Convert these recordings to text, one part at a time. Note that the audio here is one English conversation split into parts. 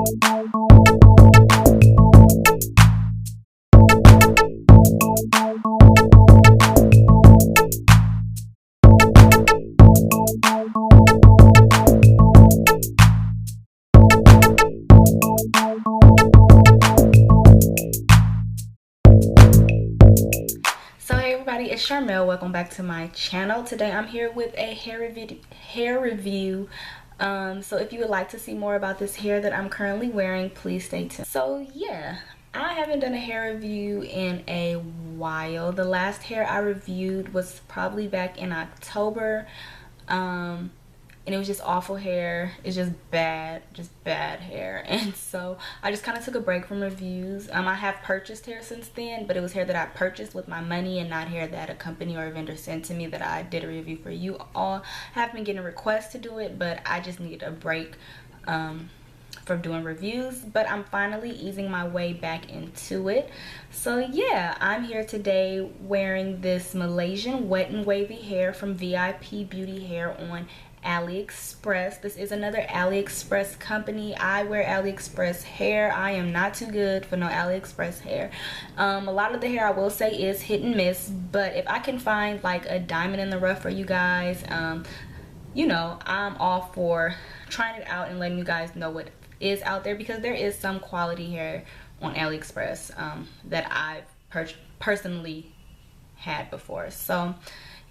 So hey everybody, it's Charmel. Welcome back to my channel. Today I'm here with a hair review. So if you would like to see more about this hair that I'm currently wearing, please stay tuned. So yeah, I haven't done a hair review in a while. The last hair I reviewed was probably back in October. And it was just awful hair. It's just bad hair. And so I just kind of took a break from reviews. I have purchased hair since then, but it was hair that I purchased with my money and not hair that a company or a vendor sent to me that I did a review for you all. I have been getting requests to do it, but I just need a break from doing reviews. But I'm finally easing my way back into it. So yeah, I'm here today wearing this Malaysian wet and wavy hair from VIP Beauty Hair on AliExpress. This is another AliExpress company. I wear AliExpress hair. I am not too good for no AliExpress hair. A lot of the hair I will say is hit and miss, but if I can find like a diamond in the rough for you guys, you know, I'm all for trying it out and letting you guys know what is out there, because there is some quality hair on AliExpress that I've personally had before. So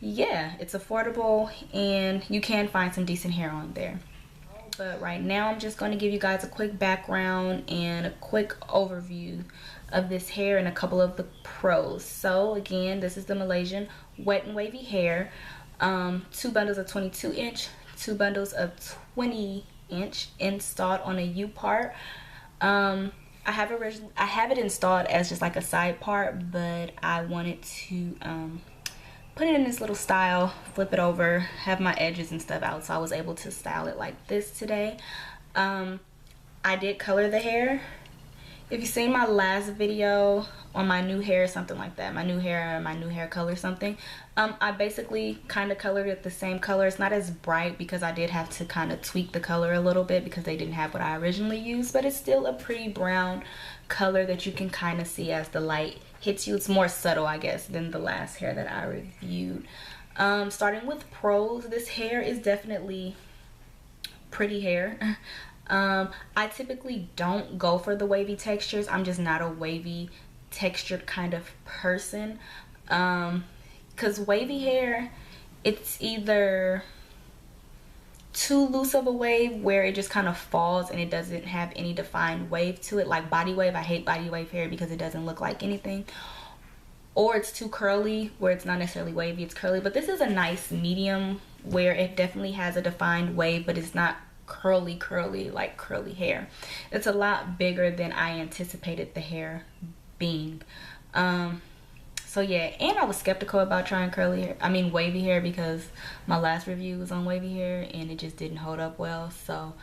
yeah, it's affordable and you can find some decent hair on there. But right now I'm just going to give you guys a quick background and a quick overview of this hair and a couple of the pros. So again, this is the Malaysian wet and wavy hair. 2 bundles of 22-inch, 2 bundles of 20-inch installed on a U part. I have it installed as just like a side part, but I wanted to put it in this little style, flip it over, have my edges and stuff out, so I was able to style it like this today. I did color the hair. If you've seen my last video on my new hair, something like that, my new hair color something, I basically kind of colored it the same color. It's not as bright because I did have to kind of tweak the color a little bit because they didn't have what I originally used, but it's still a pretty brown color that you can kind of see as the light hits you. It's more subtle, I guess, than the last hair that I reviewed. Starting with pros, this hair is definitely pretty hair. I typically don't go for the wavy textures. I'm just not a wavy textured kind of person, because wavy hair, it's either too loose of a wave where it just kind of falls and it doesn't have any defined wave to it, like body wave. I hate body wave hair because it doesn't look like anything. Or it's too curly where it's not necessarily wavy, it's curly. But this is a nice medium where it definitely has a defined wave, but it's not curly like curly hair. It's a lot bigger than I anticipated the hair being. So yeah, and I was skeptical about trying wavy hair, because my last review was on wavy hair and it just didn't hold up well. So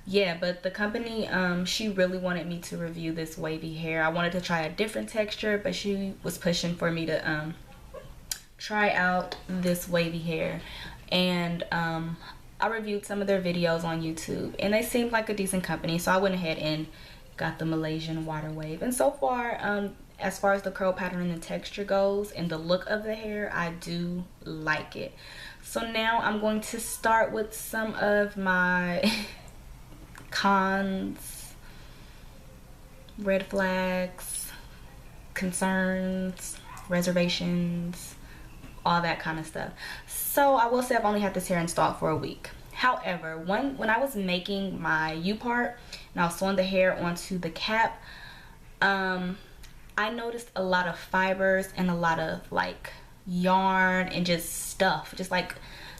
yeah, but the company, she really wanted me to review this wavy hair. I wanted to try a different texture, but she was pushing for me to try out this wavy hair. And I reviewed some of their videos on YouTube and they seemed like a decent company, so I went ahead and got the Malaysian water wave. And so far, as far as the curl pattern and the texture goes and the look of the hair, I do like it. So now I'm going to start with some of my cons, red flags, concerns, reservations, all that kind of stuff. So I will say I've only had this hair installed for a week. However, when I was making my U part and I was sewing the hair onto the cap, I noticed a lot of fibers and a lot of like yarn and just stuff, just like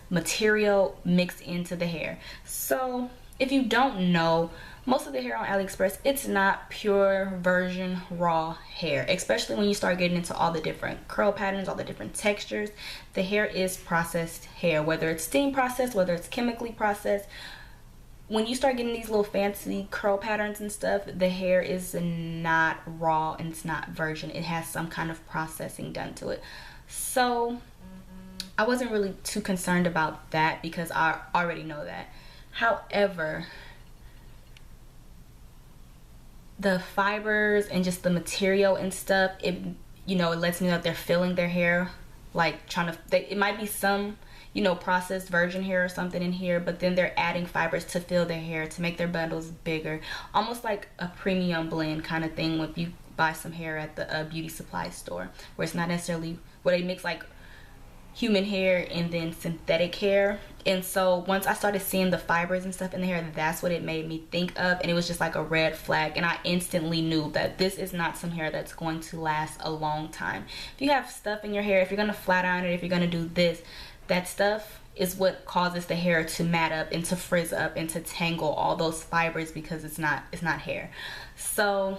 material mixed into the hair. So if you don't know, most of the hair on AliExpress, it's not pure virgin raw hair, especially when you start getting into all the different curl patterns, all the different textures. The hair is processed hair, whether it's steam processed, whether it's chemically processed. When you start getting these little fancy curl patterns and stuff, the hair is not raw and it's not virgin. It has some kind of processing done to it. So I wasn't really too concerned about that because I already know that. However, the fibers and just the material and stuff, it, you know, it lets me know that they're filling their hair, like trying to, it might be some, you know, processed virgin hair or something in here, but then they're adding fibers to fill their hair, to make their bundles bigger, almost like a premium blend kind of thing when you buy some hair at the beauty supply store, where it's not necessarily where they mix like human hair and then synthetic hair. And so once I started seeing the fibers and stuff in the hair, that's what it made me think of, and it was just like a red flag, and I instantly knew that this is not some hair that's going to last a long time. If you have stuff in your hair, if you're gonna flat iron it, if you're gonna do this, that stuff is what causes the hair to mat up and to frizz up and to tangle all those fibers, because it's not hair. So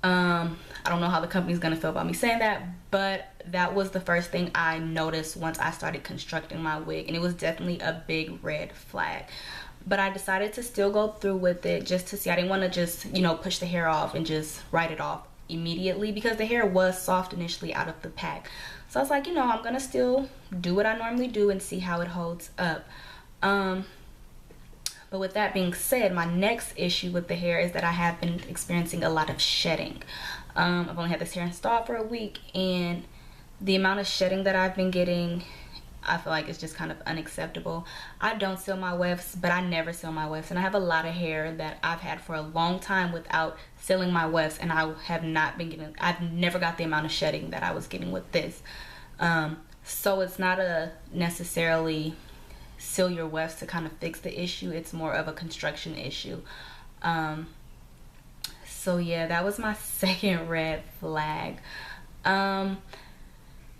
I don't know how the company's gonna feel about me saying that, but that was the first thing I noticed once I started constructing my wig, and it was definitely a big red flag. But I decided to still go through with it just to see. I didn't want to just, you know, push the hair off and just write it off immediately, because the hair was soft initially out of the pack. So I was like, you know, I'm gonna still do what I normally do and see how it holds up. But with that being said, my next issue with the hair is that I have been experiencing a lot of shedding. I've only had this hair installed for a week, and the amount of shedding that I've been getting, I feel like it's just kind of unacceptable. I don't seal my wefts, but I never seal my wefts, and I have a lot of hair that I've had for a long time without sealing my wefts, and I have not been getting, I've never got the amount of shedding that I was getting with this. So it's not a necessarily seal your wefts to kind of fix the issue, it's more of a construction issue. So yeah, that was my second red flag.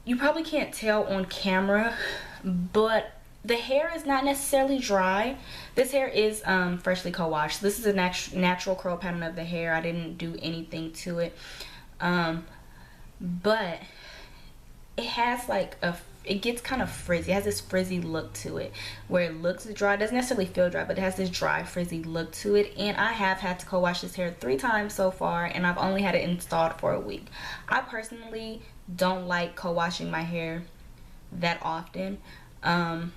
You probably can't tell on camera, but the hair is not necessarily dry. This hair is freshly co-washed. This is a natural curl pattern of the hair. I didn't do anything to it, but it has like it gets kind of frizzy. It has this frizzy look to it, where it looks dry. It doesn't necessarily feel dry, but it has this dry, frizzy look to it. And I have had to co-wash this hair 3 times so far, and I've only had it installed for a week. I personally don't like co-washing my hair that often. I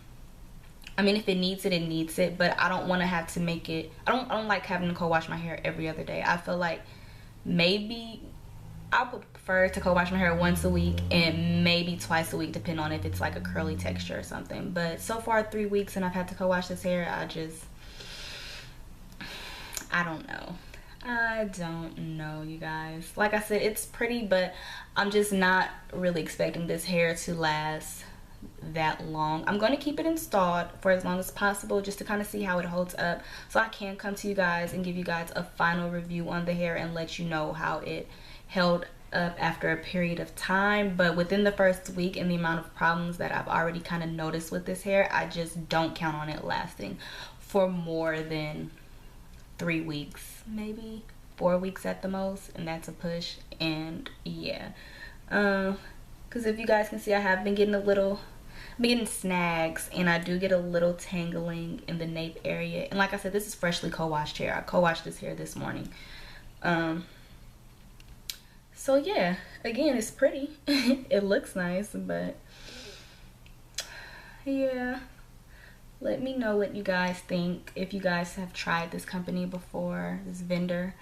mean, if it needs it, it needs it, but I don't want to have to make it, I don't like having to co-wash my hair every other day. I feel like maybe I would prefer to co-wash my hair once a week and maybe twice a week, depending on if it's like a curly texture or something. But so far 3 weeks and I've had to co-wash this hair, I don't know. I don't know, you guys. Like I said, it's pretty, but I'm just not really expecting this hair to last that long. I'm going to keep it installed for as long as possible, just to kind of see how it holds up, so I can come to you guys and give you guys a final review on the hair and let you know how it held up after a period of time. But within the first week and the amount of problems that I've already kind of noticed with this hair, I just don't count on it lasting for more than 3 weeks, maybe 4 weeks at the most, and that's a push. And yeah, because if you guys can see, I have been getting getting snags, and I do get a little tangling in the nape area. And like I said, this is freshly co-washed hair. I co-washed this hair this morning. So yeah, again, it's pretty. It looks nice, but yeah, let me know what you guys think, if you guys have tried this company before, this vendor.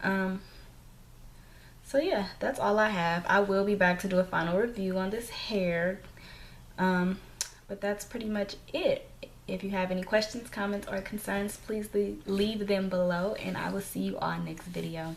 So yeah, that's all I have. I will be back to do a final review on this hair, but that's pretty much it. If you have any questions, comments, or concerns, please leave them below, and I will see you on next video.